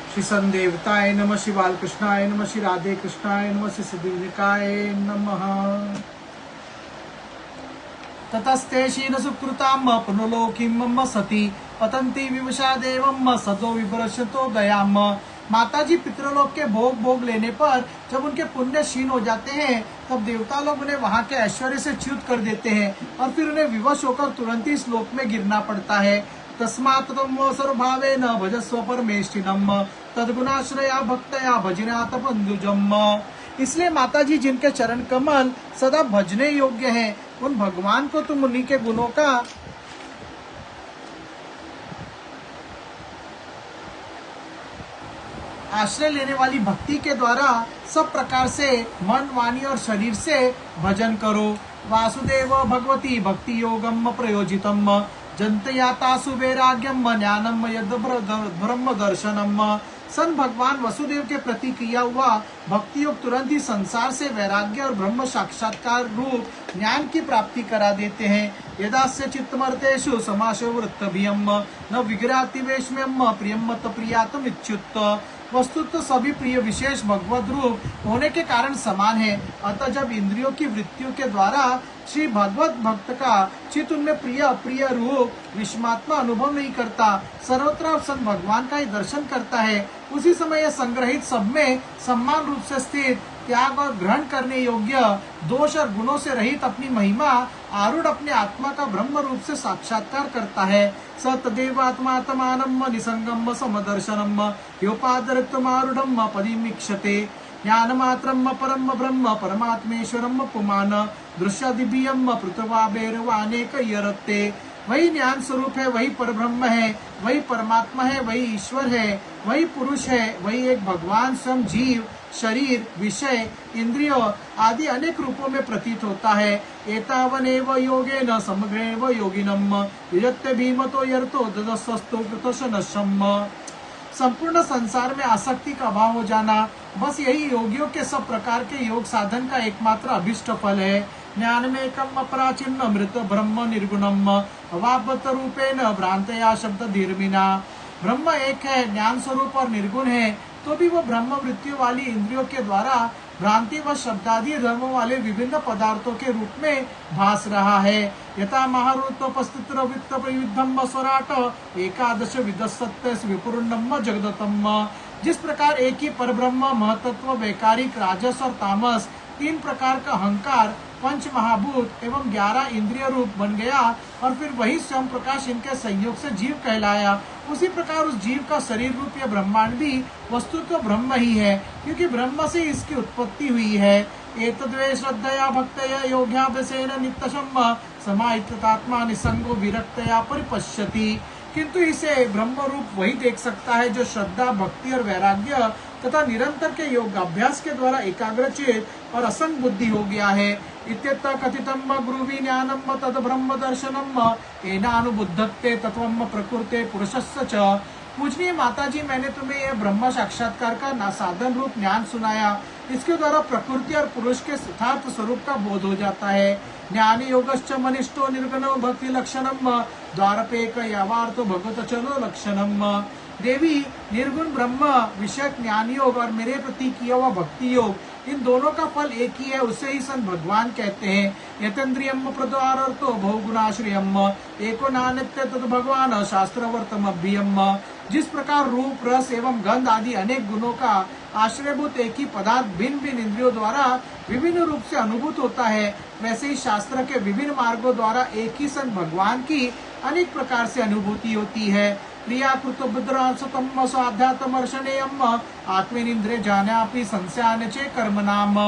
श्री संदेवताय नमः, श्री बालकृष्णाय नमः, श्री राधे कृष्णाय नमः, श्री सिद्धिविनायकाय नमः। ततस्ते शीन सुकृताम पुनलोकीं मम सती पतंती विवशा देवम सदो विभ्रशतो दयाम। माता जी पितृलोक के भोग लेने पर जब उनके पुण्य क्षीण हो जाते हैं तब देवता लोग उन्हें वहां के ऐश्वर्य से च्युत कर देते हैं और फिर उन्हें विवश होकर तुरंत ही इस लोक में गिरना पड़ता है। तस्मात् त्वं सर्वभावेन भजस्व परमेष्ठिनम् तद्गुणाश्रया भक्तया भजनाथ बंधुजम्। इसलिए माता जी जिनके चरण कमल सदा भजने योग्य हैं, उन भगवान को तुम उन्हीं के गुणों का आश्रय लेने वाली भक्ति के द्वारा सब प्रकार से मन, वाणी और शरीर से भजन करो। वासुदेव भगवती भक्ति योगम प्रयोजितम जंतयातासु वैराग्यम ज्ञानम यद ब्रह्म दर्शनम। सन भगवान वसुदेव के प्रति किया हुआ भक्ति योग तुरंत ही संसार से वैराग्य और ब्रह्म साक्षात्कार रूप ज्ञान की प्राप्ति करा देते हैं। यदास्य चित्तमर्तेषु समाशो वृत्तभियम न विग्रहाति वेश्म्यम प्रियम मत प्रियातम इच्युत। वस्तुतः सभी प्रिय विशेष भगवत रूप होने के कारण समान है, अतः जब इंद्रियों की वृत्तियों के द्वारा श्री भगवत भक्त का चित्त उनमें प्रिय अप्रिय रूप विषमात्मा अनुभव नहीं करता, सर्वत्र सन भगवान का ही दर्शन करता है, उसी समय यह संग्रहित सब में समान रूप से स्थित त्याग और ग्रहण करने योग्य दोष और गुणों से रहित अपनी महिमा आरूढ़ अपने आत्मा का ब्रह्म रूप से साक्षात्कार करता है। स तदेवात्मात्मानम निसंगम समदर्शनम योपादरित्वमारूढ़म पदिमीक्षते ज्ञानमात्रम परम ब्रह्म परमात्मेश्वरम पुमान दृश्यादिभ्यम पृथ्वाभैरवानेक यरते। वही ज्ञान स्वरूप है, वही परब्रह्म है, वही परमात्मा है, वही ईश्वर है, वही पुरुष है, वही एक भगवान स्वयं जीव, शरीर, विषय, इंद्रियों आदि अनेक रूपों में प्रतीत होता है। एतावनेव योगेन समग्रेव योगिनम युजत्ते भीमतो यर्तो ददस्तु कृतशनशम। संपूर्ण संसार में आसक्ति का अभाव हो जाना बस यही योगियों के सब प्रकार के योग साधन का एकमात्र अभिष्ट फल है। ज्ञान में कम अपराचिन्न मृत ब्रह्म निर्गुणम अवापत रूपेण भ्रांतया शब्द धीर्मिना। ब्रह्म एक है, ज्ञान स्वरूप और निर्गुण है, तो भी वो ब्रह्म मृत्यु वाली इंद्रियों के द्वारा भ्रांति व शब्दादि धर्मों वाले विभिन्न पदार्थों के रूप में भास रहा है। यथा महारूतोपस्थित वित्त प्रयुद्धम स्वराट एकादश विदसत्य विपुरुन्नम जगदतम। जिस प्रकार एक ही परब्रह्म महतत्व वैकारिक राजस और तामस तीन प्रकार का अहंकार पंच महाभूत एवं 11 इंद्रिय रूप बन गया और फिर वही स्वयं प्रकाश इनके संयोग से जीव कहलाया, उसी प्रकार उस जीव का शरीर रूप या ब्रह्मांड भी वस्तु तो ब्रह्म ही है, क्योंकि ब्रह्म से इसकी उत्पत्ति हुई है। एतद्वे श्रद्धया भक्तया योग्याभ्यासेन नित्यशम समाहितात्मा निसंगो विरक्तया परिपश्यति। किंतु इसे ब्रह्म रूप वही देख सकता है जो श्रद्धा, भक्ति और वैराग्य तथा निरंतर के योग अभ्यास के द्वारा एकाग्रचित और असंग बुद्धि हो गया है। इत्यतः कथितम ब्रूवी ज्ञानम तद ब्रह्म दर्शनम एनानुबुद्धत्ते तत्वम प्रकृते पुरुषस्य च। पूजनीय माता जी, मैंने तुम्हें यह ब्रह्म साक्षात्कार का साधन रूप ज्ञान सुनाया, इसके द्वारा प्रकृति और पुरुष के यथार्थ स्वरूप का बोध हो जाता है। ज्ञान योगश्च मनिष्ठो निर्गुणो भक्ति लक्षणम द्वारपेक यावार्थो भगवत चलो लक्षणम। देवी, निर्गुण ब्रह्म विषय ज्ञान योग और मेरे प्रति किया हुआ भक्ति योग, इन दोनों का फल एक ही है, उसे ही सन भगवान कहते हैं। यतेन्द्रियम प्रद्वारर्थो बहुगुणाश्रयम एको नानित्य तद भगवान शास्त्रवर्तम अभ्यम। जिस प्रकार रूप, रस एवं गंध आदि अनेक गुणों का आश्रयभूत एक ही पदार्थ भिन्न भिन्न इंद्रियों द्वारा विभिन्न रूप से अनुभूत होता है, वैसे ही शास्त्र के विभिन्न मार्गों द्वारा एक ही सन भगवान की अनेक प्रकार से अनुभूति होती है। क्रिया कृतभद्रांशतम स्वाध्यात्मर्शनेयम आत्मेनिंद्रे जानापि संस्यान चे कर्म नाम।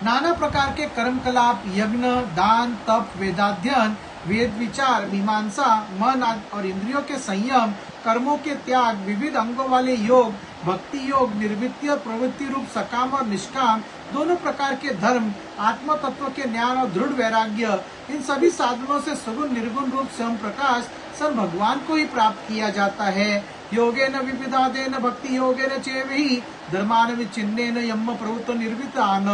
नाना प्रकार के कर्म कलाप, यज्ञ, दान, तप, वेदाध्ययन, वेद विचार, मीमांसा, मन और इंद्रियों के संयम, कर्मों के त्याग, विविध अंगों वाले योग, भक्ति योग, निर्वृत्ति और प्रवृत्ति रूप सकाम और निष्काम दोनों प्रकार के धर्म, आत्म तत्व के ज्ञान और दृढ़ वैराग्य, इन सभी साधनों से सगुण निर्गुण रूप स्वयं प्रकाश सन भगवान को ही प्राप्त किया जाता है। योगेन विविधादेन भक्ति योगेन चेवहि धर्मान विचिन्नेन यम प्रवृत्त निर्वितान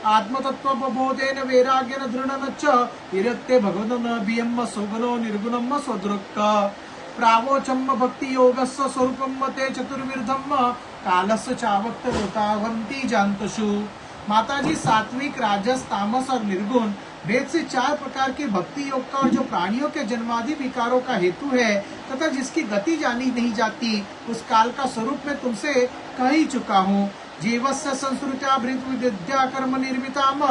आत्म तत्व बोधेन वैराग्यन दृढ़न च विरत्ते भगवदन बियम सुगुणो निर्गुणम स्वदृक्। प्रावोचम भक्ति योगस्य स्वरूपम ते चतुर्विधम कालस्य चावक्त लोकावंती जानतशु। माताजी सात्विक, राजस, तामस और निर्गुण वेद से 4 प्रकार के भक्ति योग का, और जो प्राणियों के जन्मादि विकारों का हेतु है तथा जिसकी गति जानी नहीं जाती, उस काल का स्वरूप मैं तुमसे कह ही चुका हूँ। जीवस्य संस्कृत्या भृत विद्या कर्म निर्मिताम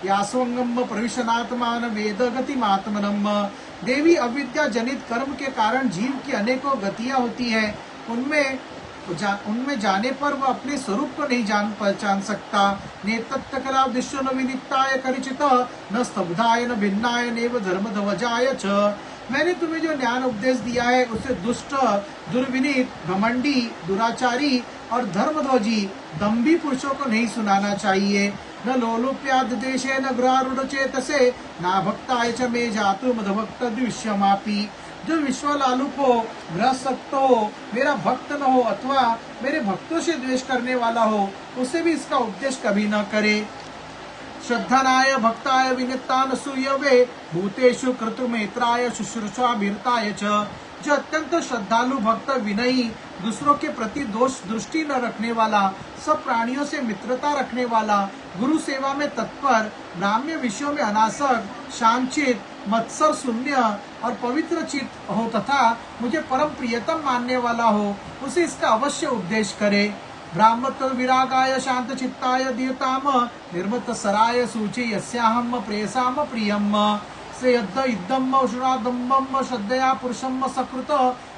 यास्वंगम प्रविशनात्मान वेद गतिमात्मनम। देवी, अविद्या जनित कर्म के कारण जीव की अनेकों गतियां होती है। उनमें जाने पर वह अपने स्वरूप को नहीं जान पहचान सकता। नेतत्व कला दिश्यो न विनिताय करिचित न स्तब्धाय न भिन्नाय नेव धर्म ध्वजाय च। मैंने तुम्हें जो ज्ञान उपदेश दिया है उसे दुष्ट, दुर्विनीत, घमंडी, दुराचारी और धर्मध्वजी दम्भी पुरुषों को नहीं सुनाना चाहिए। न लोलुप्याद देशे न ग्रारूढ़ चेतसे ना भक्ताय च मे जातु मदभक्त दृश्यमापी। जो विश्वलालुप हो, ग्रहसक्त हो, मेरा भक्त न हो अथवा मेरे भक्तों से द्वेष करने वाला हो, उसे भी इसका उपदेश कभी न करे। श्रद्धनाय भक्ताय विनितान सूयवे भूतेषु कृतमेत्राय शुश्रूषा भीरताय च। जो अत्यंत श्रद्धालु भक्त, विनयी, दूसरों के प्रति दोष दृष्टि न रखने वाला, सब प्राणियों से मित्रता रखने वाला, गुरु सेवा में तत्पर, ब्राह्म्य विषयों में अनासक्त, शांतचित, मत्सर शून्य और पवित्र चित्त हो तथा मुझे परम प्रियतम मानने वाला हो, उसे इसका अवश्य उपदेश करे। ब्राह्मत्व विरागाय शांत चित्ताय दीयताम निर्मत सराय सूचि यस्याहम प्रेयसाम प्रियम। से यद्ध इद्दम उष्णादम्बम श्रद्धया पुरुषम सकृत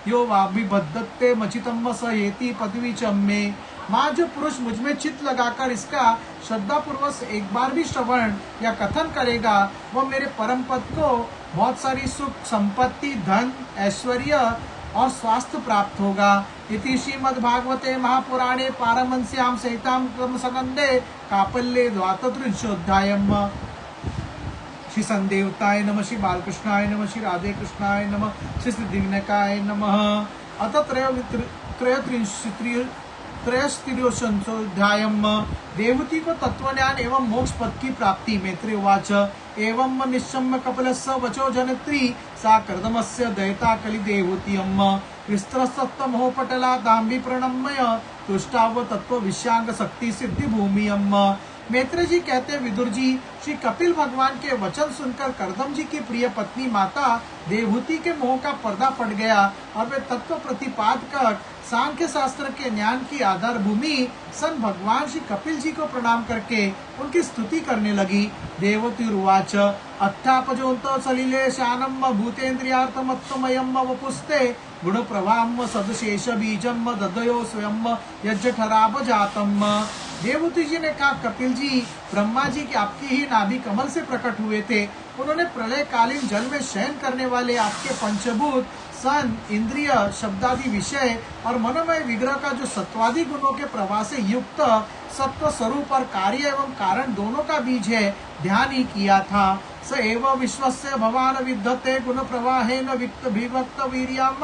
यो वाभिबद्धते मचितम स हेति पदवी चम्मे। माँ, जो पुरुष मुझमें चित्त लगाकर इसका श्रद्धा पूर्वक एक बार भी श्रवण या कथन करेगा, वह मेरे परम पद को बहुत सारी सुख, संपत्ति, धन, ऐश्वर्य और स्वास्थ्य प्राप्त होगा। इति श्रीमद्भागवते महापुराणे पारमहंस्यां सहितां क्रमसंबंधे कापल्ये द्वादशोऽध्यायम्। श्री संदेवताय नमः, श्री बालकृष्णाय नमः, श्री राधे कृष्णाय नमः, श्री सिद्धिविनायकाय नमः। अथ त्रयस्त्रिंशोऽध्यायम्। देवहूति को तत्वज्ञान एवं मोक्ष पद की प्राप्ति। मैत्रेय उवाच एवं निश्चम्य कपिलस्य वचो जनत्री सा कर्दमस्य दयिता कलिदेवहूतियम्। विस्तरस्तमहोपटला दाम्भी प्रणम्य तुष्टाव तत्व विषयांग शक्ति सिद्धि भूमियम्। मैत्रेय जी कहते, विदुर जी, श्री कपिल भगवान के वचन सुनकर कर्दम जी की प्रिय पत्नी माता देवहूति के मोह का पर्दा पड़ गया और वे तत्व प्रतिपादक सांख्य शास्त्र के ज्ञान की आधार भूमि सन भगवान श्री कपिल जी को प्रणाम करके उनकी स्तुति करने लगी। देवहूति उवाच अत्थापजोन्त सलिले शानम भूतेन्द्रियार्थमत्तमयम वपुस्ते गुण प्रवाहम सदशेष बीजम ददयो स्वयं यज्ञठराब जातम। देवहूति जी ने कहा, कपिल जी, ब्रह्मा जी के आपकी ही नाभि कमल से प्रकट हुए थे। उन्होंने प्रलय कालीन जल में शयन करने वाले आपके पंचभूत, सन, इंद्रिय, शब्दादि विषय और मनोमय विग्रह का जो सत्वादि गुणों के प्रवाह से युक्त सत्व स्वरूप और कार्य एवं कारण दोनों का बीज है, ध्यान ही किया था। स एव विश्वस्य भवान विद्धते गुण प्रवाहेन विभक्त वीर्याम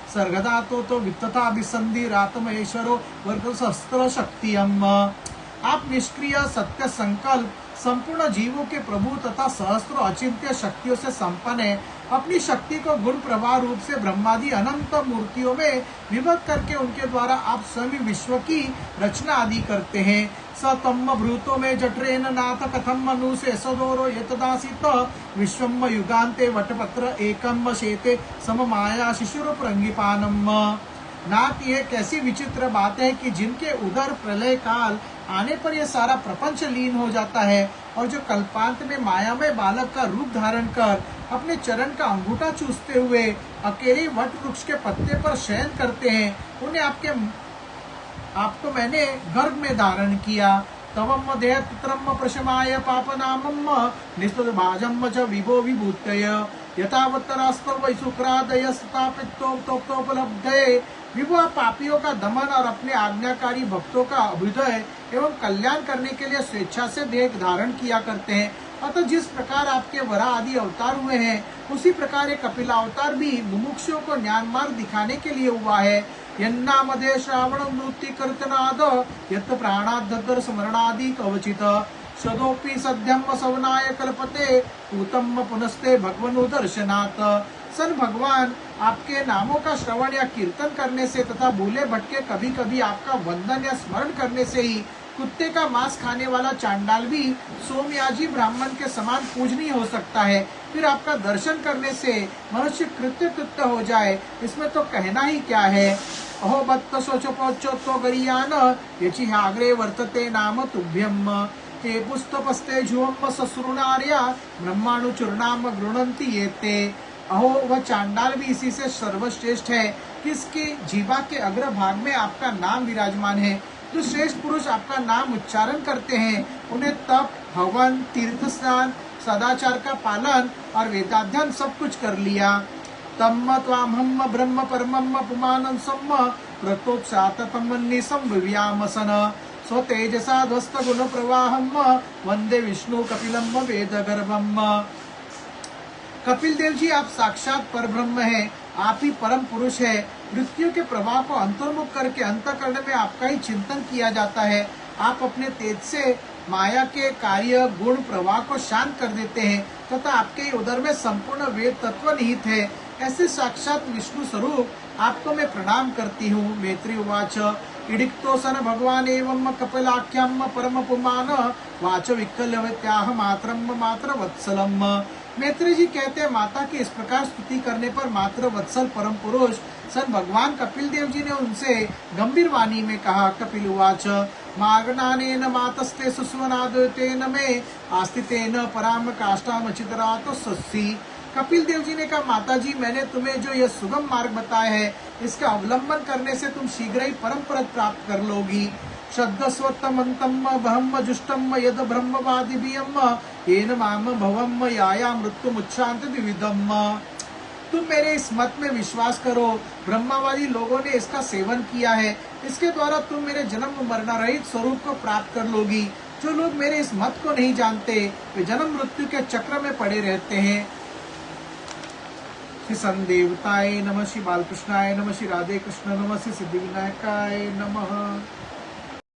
सर्गदा तो वित्तता विसंधि रातमहेश्वरो वर्ग शस्त्र शक्तियम। आप निष्क्रिय, सत्य संकल्प, संपूर्ण जीवों के प्रभु तथा सहस्त्र अचिंत्य शक्तियों से संपन्न है। अपनी शक्ति को गुण प्रवाह रूप से ब्रह्मादि अनंत मूर्तियों में विभक्त करके उनके द्वारा आप स्वयं विश्व की रचना आदि करते हैं। स तम भ्रूतो में जठरेन नाथ कथम मनु से सदोरो यतदासित विश्वम युगान्ते वटपत्र एकम शेते सम माया शिशुर प्रंगिपानम। नाथ, ये कैसी विचित्र बात है कि जिनके उदर प्रलय काल आने पर यह सारा प्रपंच लीन हो जाता है और जो कल्पांत में मायामय बालक का रूप धारण कर अपने चरण का अंगूठा चूसते हुए अकेले वट वृक्ष के पत्ते पर शयन करते हैं, उन्हें आपको मैंने गर्भ में धारण किया। तवम देहत्रम प्रशमाय पापनामम निस्तभाजम च विभो विभूतय यथावतरास्तव वैशुक्रादय स्थापितोपलब्धये। विभु पापियों का दमन और अपने आज्ञाकारी भक्तों का अभ्युदय एवं कल्याण करने के लिए स्वेच्छा से देह धारण किया करते हैं। अतः जिस प्रकार आपके वरा आदि अवतार हुए हैं, उसी प्रकार एक कपिलावतार भी मुमुक्षुओं को ज्ञान मार्ग दिखाने के लिए हुआ है। यन्नामधे श्रावण नृत्य कीर्तनाद यत् प्राणाद्धर स्मरणादि कवचित सदोपि सद्यम सवनाय कल्पते उत्तम पुनस्ते भगवनु दर्शनात्। सन भगवान, आपके नामों का श्रवण या कीर्तन करने से तथा भूले भटके कभी कभी आपका वंदन या स्मरण करने से ही कुत्ते का मांस खाने वाला चांडाल भी सोमयाजी ब्राह्मण के समान पूजनीय हो सकता है। फिर आपका दर्शन करने से मनुष्य कृत्य कृत्य हो जाए, इसमें तो कहना ही क्या है। अहो बत्त शोचपोच्चोत्तो गरियान यचिहाग्रे वर्तते नाम तुभ्यम ते पुस्तपस्ते जुवम ससुरुणार्या ब्रह्माणुचूर्णाम गृणंति येते। अहो वह चांडाल भी इसी से सर्वश्रेष्ठ है कि इसकी जीवा के अग्र भाग में आपका नाम विराजमान है। जो श्रेष्ठ पुरुष आपका नाम उच्चारण करते हैं उन्हें तप, हवन, तीर्थ स्नान, सदाचार का पालन और वेदाध्ययन सब कुछ कर लिया। तम त्वामहम ब्रह्म परमम पुमानं सम्म प्रतोत्साततमन्नि संविव्यामसन स्वतेजसा ध्वस्त गुण प्रवाहम वंदे विष्णु कपिलम वेदगर्भम। कपिल देव जी, आप साक्षात परब्रह्म हैं, आप ही परम पुरुष है। मृत्यु के प्रभाव को अंतर्मुख करके अंतःकरण में आपका ही चिंतन किया जाता है। आप अपने तेज से माया के कार्य गुण प्रवाह को शांत कर देते हैं तथा आपके उदर में संपूर्ण वेद तत्व निहित है। ऐसे साक्षात विष्णु स्वरूप आपको मैं प्रणाम करती हूँ। मैत्री उवाच इडिक्तोसन भगवान एवं कपिलाख्यम परम पुमान वाच विकल्यवत्याह मात्रम मात्र वत्सलम। मैत्री जी कहते हैं, माता की इस प्रकार स्तुति करने पर मात्र वत्सल परम पुरुष सन भगवान कपिल देव जी ने उनसे गंभीर वाणी में कहा। कपिल उवाच मार्गनानेन मातस्ते सुस्वनादेन में आस्तितेन पराम काष्ठाम चितरातो सस्सी। कपिल देव जी ने कहा, माता जी, मैंने तुम्हें जो यह सुगम मार्ग बताया है इसका अवलंबन करने से तुम शीघ्र ही परम पद प्राप्त कर लोगी। श्रद्धस्वत्तमन्तम बहम जुष्टम यद ब्रह्मवादिभियम येन माम भवम याया मृत्युमुच्छान्ति द्विविधम। तुम मेरे इस मत में विश्वास करो, ब्रह्मावादी लोगों ने इसका सेवन किया है, इसके द्वारा तुम मेरे जन्म मरण रहित स्वरूप को प्राप्त कर लोगी। जो लोग मेरे इस मत को नहीं जानते वे जन्म मृत्यु के चक्र में पड़े रहते हैं। श्री संदेवताय नमः, श्री बालकृष्णाय नमः, श्री राधे कृष्ण नमः, श्री सिद्धिविनायकाय नमः।